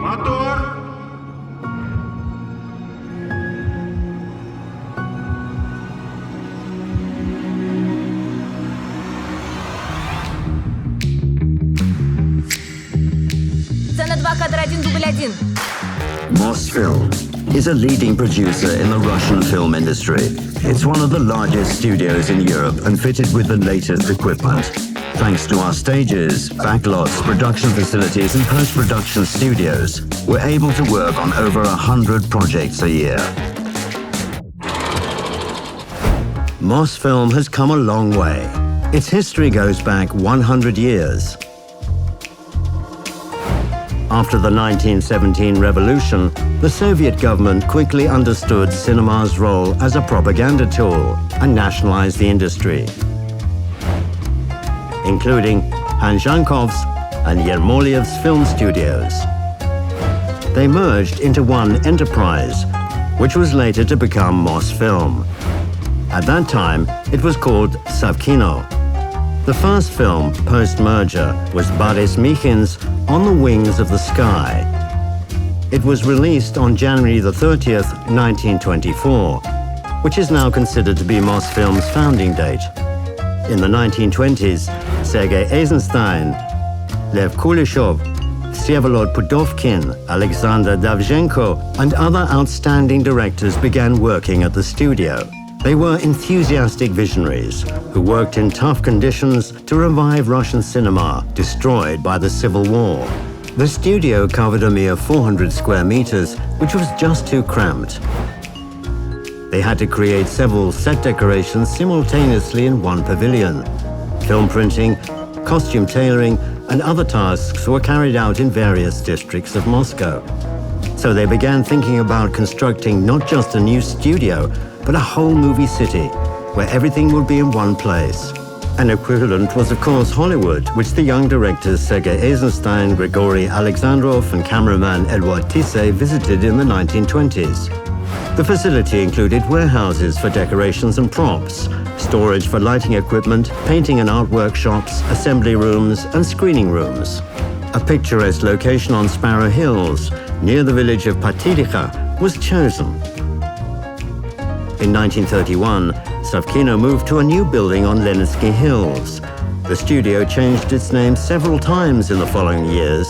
Мотор! Сцена 2, кадр 1, дубль 1. Mosfilm is a leading producer in the Russian film industry. It's one of the largest studios in Europe and fitted with the latest equipment. Thanks to our stages, backlots, production facilities and post-production studios, we're able to work on over 100 projects a year. Mosfilm has come a long way. Its history goes back 100 years. After the 1917 revolution, the Soviet government quickly understood cinema's role as a propaganda tool and nationalized the industry, including Han Zhankov's and Yermoliev's film studios. They merged into one enterprise, which was later to become Mosfilm. At that time, it was called Savkino. The first film, post-merger, was Boris Mikhin's On the Wings of the Sky. It was released on January the 30th, 1924, which is now considered to be Mosfilm's founding date. In the 1920s, Sergei Eisenstein, Lev Kuleshov, Vsevolod Pudovkin, Alexander Davzhenko, and other outstanding directors began working at the studio. They were enthusiastic visionaries who worked in tough conditions to revive Russian cinema destroyed by the Civil War. The studio covered a mere 400 square meters, which was just too cramped. They had to create several set decorations simultaneously in one pavilion. Film printing, costume tailoring, and other tasks were carried out in various districts of Moscow. So they began thinking about constructing not just a new studio, but a whole movie city, where everything would be in one place. An equivalent was, of course, Hollywood, which the young directors Sergei Eisenstein, Grigory Alexandrov, and cameraman Edward Tissé visited in the 1920s. The facility included warehouses for decorations and props, storage for lighting equipment, painting and art workshops, assembly rooms, and screening rooms. A picturesque location on Sparrow Hills, near the village of Patidikha, was chosen. In 1931, Savkino moved to a new building on Lenitsky Hills. The studio changed its name several times in the following years,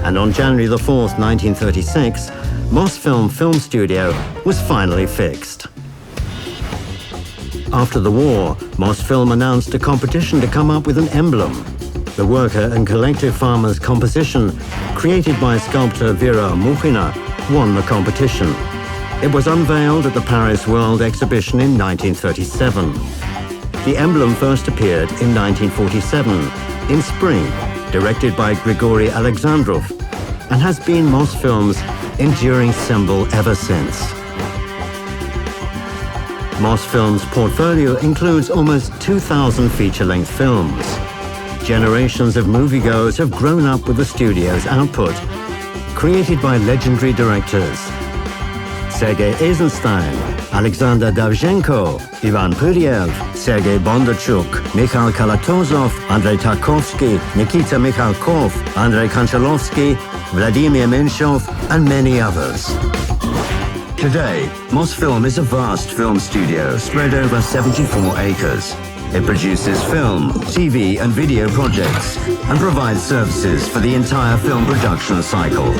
and on January the 4th, 1936, Mosfilm Film Studio was finally fixed. After the war, Mosfilm announced a competition to come up with an emblem. The worker and collective farmers composition, created by sculptor Vera Mukhina, won the competition. It was unveiled at the Paris World Exhibition in 1937. The emblem first appeared in 1947, in spring, directed by Grigory Alexandrov, and has been Mosfilm's enduring symbol ever since. Mosfilm's portfolio includes almost 2,000 feature-length films. Generations of moviegoers have grown up with the studio's output, created by legendary directors Sergei Eisenstein, Alexander Davzhenko, Ivan Pyryev, Sergei Bondarchuk, Mikhail Kalatozov, Andrei Tarkovsky, Nikita Mikhalkov, Andrei Konchalovsky, Vladimir Menshov, and many others. Today, Mosfilm is a vast film studio spread over 74 acres. It produces film, TV, and video projects and provides services for the entire film production cycle.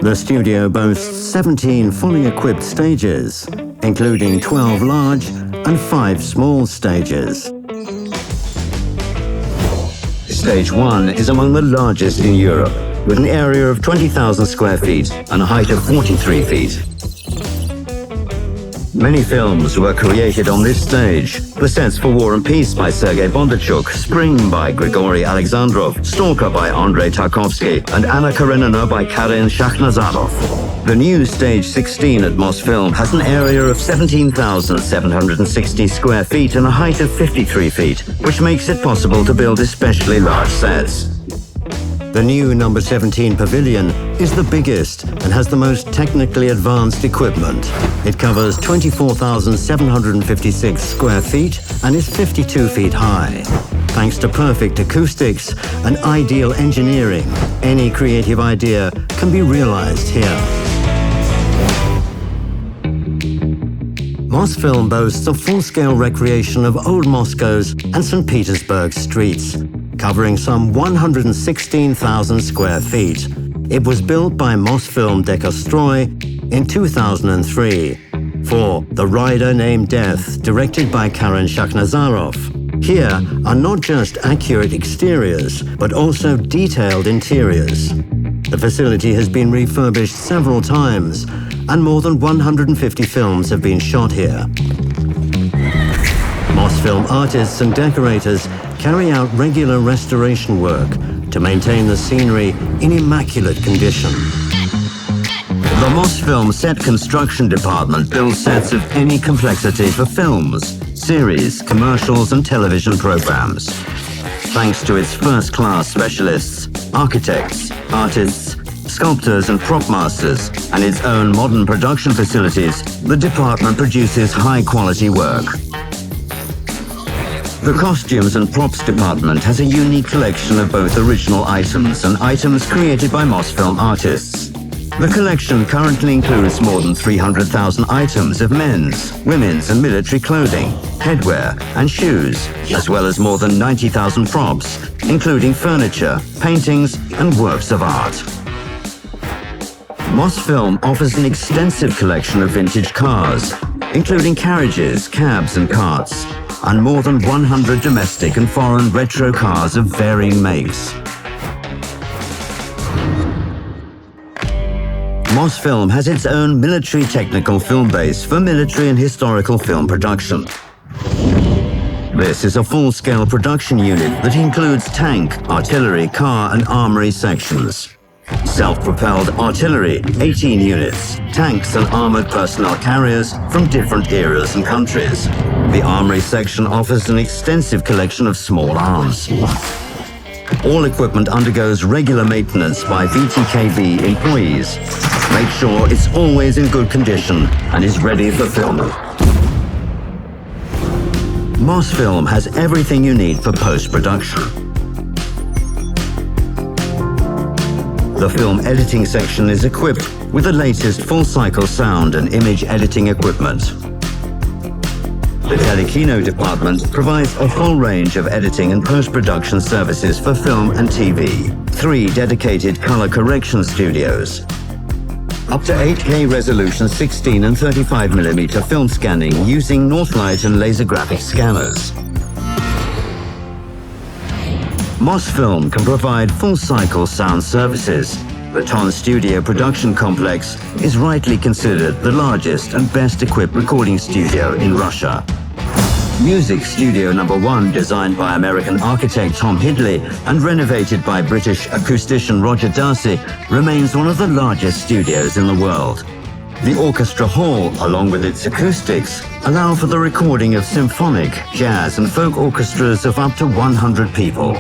The studio boasts 17 fully equipped stages, including 12 large and 5 small stages. Stage 1 is among the largest in Europe, with an area of 20,000 square feet and a height of 43 feet. Many films were created on this stage. The sets for War and Peace by Sergei Bondarchuk, Spring by Grigory Alexandrov, Stalker by Andrei Tarkovsky, and Anna Karenina by Karin Shakhnazarov. The new Stage 16 at Mosfilm has an area of 17,760 square feet and a height of 53 feet, which makes it possible to build especially large sets. The new number 17 pavilion is the biggest and has the most technically advanced equipment. It covers 24,756 square feet and is 52 feet high. Thanks to perfect acoustics and ideal engineering, any creative idea can be realized here. Mosfilm boasts a full-scale recreation of Old Moscow's and St. Petersburg streets, covering some 116,000 square feet. It was built by Mosfilm Dekostroy in 2003 for The Rider Named Death, directed by Karin Shakhnazarov. Here are not just accurate exteriors, but also detailed interiors. The facility has been refurbished several times, and more than 150 films have been shot here. Mosfilm artists and decorators carry out regular restoration work to maintain the scenery in immaculate condition. The Mosfilm set construction department builds sets of any complexity for films, series, commercials, and television programs. Thanks to its first-class specialists, architects, artists, sculptors and prop masters, and its own modern production facilities, the department produces high-quality work. The costumes and props department has a unique collection of both original items and items created by Mosfilm artists. The collection currently includes more than 300,000 items of men's, women's and military clothing, headwear and shoes, as well as more than 90,000 props, including furniture, paintings and works of art. Mosfilm offers an extensive collection of vintage cars, including carriages, cabs and carts, and more than 100 domestic and foreign retro cars of varying makes. Mosfilm has its own military technical film base for military and historical film production. This is a full-scale production unit that includes tank, artillery, car and armory sections. Self-propelled artillery, 18 units, tanks and armored personnel carriers from different eras and countries. The armory section offers an extensive collection of small arms. All equipment undergoes regular maintenance by VTKB employees. Make sure it's always in good condition and is ready for filming. Mosfilm has everything you need for post-production. The film editing section is equipped with the latest full-cycle sound and image editing equipment. The Telekino department provides a full range of editing and post-production services for film and TV. 3 dedicated color correction studios. Up to 8K resolution 16 and 35mm film scanning using Northlight and laser graphic scanners. Mosfilm can provide full-cycle sound services. The Ton Studio production complex is rightly considered the largest and best-equipped recording studio in Russia. Music Studio No. 1, designed by American architect Tom Hidley and renovated by British acoustician Roger Darcy, remains one of the largest studios in the world. The Orchestra Hall, along with its acoustics, allow for the recording of symphonic, jazz and folk orchestras of up to 100 people.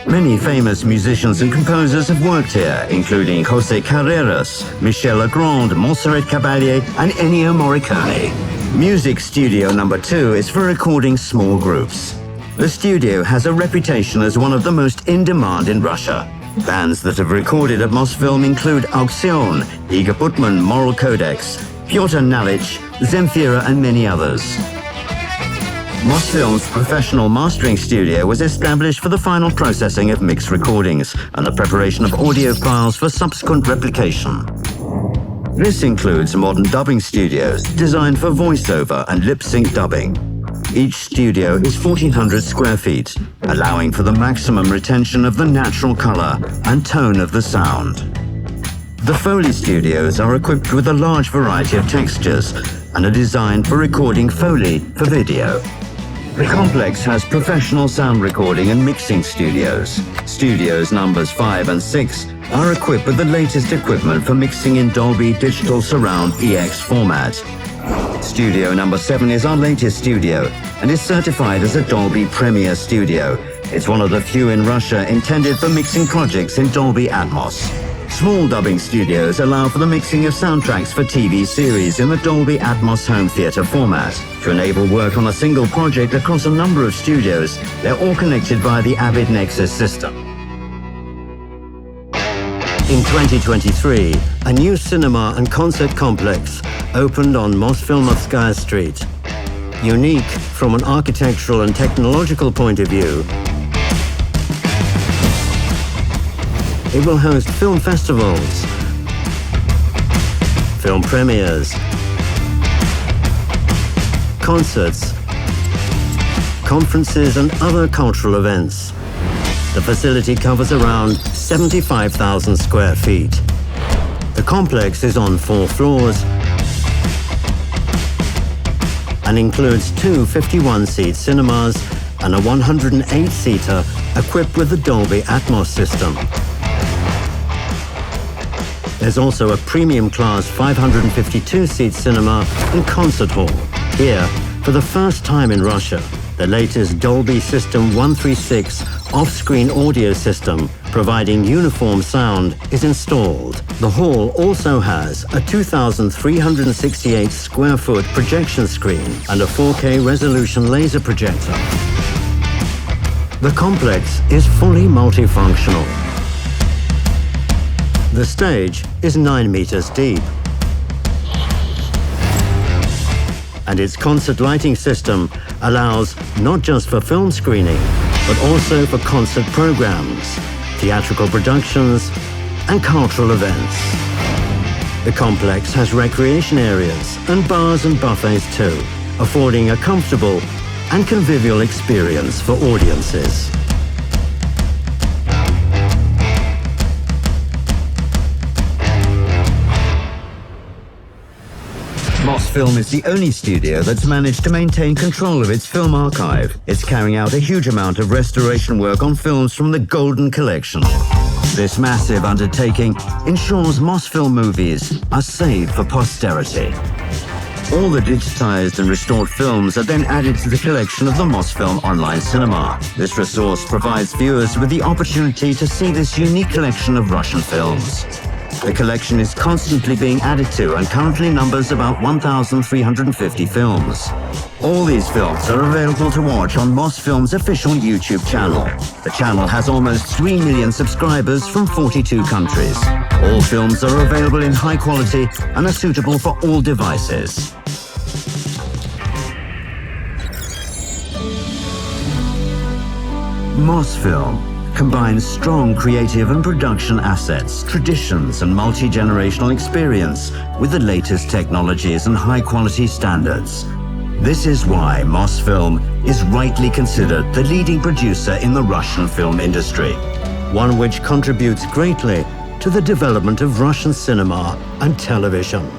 Many famous musicians and composers have worked here, including José Carreras, Michel Legrand, Montserrat Caballé, and Ennio Morricone. Music Studio No. 2 is for recording small groups. The studio has a reputation as one of the most in-demand in Russia. Bands that have recorded at Mosfilm include Auxion, Igor Butman, Moral Codex, Pyotr Nalich, Zemfira, and many others. Mosfilm's professional mastering studio was established for the final processing of mixed recordings and the preparation of audio files for subsequent replication. This includes modern dubbing studios designed for voiceover and lip-sync dubbing. Each studio is 1,400 square feet, allowing for the maximum retention of the natural color and tone of the sound. The Foley studios are equipped with a large variety of textures and are designed for recording Foley for video. The complex has professional sound recording and mixing studios. Studios numbers 5 and 6 are equipped with the latest equipment for mixing in Dolby Digital Surround EX format. Studio number 7 is our latest studio and is certified as a Dolby Premier studio. It's one of the few in Russia intended for mixing projects in Dolby Atmos. Small dubbing studios allow for the mixing of soundtracks for TV series in the Dolby Atmos home theater format. To enable work on a single project across a number of studios, they're all connected via the Avid Nexus system. In 2023, a new cinema and concert complex opened on Mosfilmovskaya Street. Unique from an architectural and technological point of view, it will host film festivals, film premieres, concerts, conferences and other cultural events. The facility covers around 75,000 square feet. The complex is on 4 floors and includes 2 51-seat cinemas and a 108-seater equipped with the Dolby Atmos system. There's also a premium class 552-seat cinema and concert hall. Here, for the first time in Russia, the latest Dolby System 136 off-screen audio system providing uniform sound is installed. The hall also has a 2,368 square foot projection screen and a 4K resolution laser projector. The complex is fully multifunctional. The stage is 9 meters deep, and its concert lighting system allows not just for film screening, but also for concert programs, theatrical productions, and cultural events. The complex has recreation areas and bars and buffets too, affording a comfortable and convivial experience for audiences. Mosfilm is the only studio that's managed to maintain control of its film archive. It's carrying out a huge amount of restoration work on films from the Golden Collection. This massive undertaking ensures Mosfilm movies are saved for posterity. All the digitized and restored films are then added to the collection of the Mosfilm Online Cinema. This resource provides viewers with the opportunity to see this unique collection of Russian films. The collection is constantly being added to and currently numbers about 1,350 films. All these films are available to watch on Mosfilm's official YouTube channel. The channel has almost 3 million subscribers from 42 countries. All films are available in high quality and are suitable for all devices. Mosfilm combines strong creative and production assets, traditions and multi-generational experience with the latest technologies and high-quality standards. This is why Mosfilm is rightly considered the leading producer in the Russian film industry, one which contributes greatly to the development of Russian cinema and television.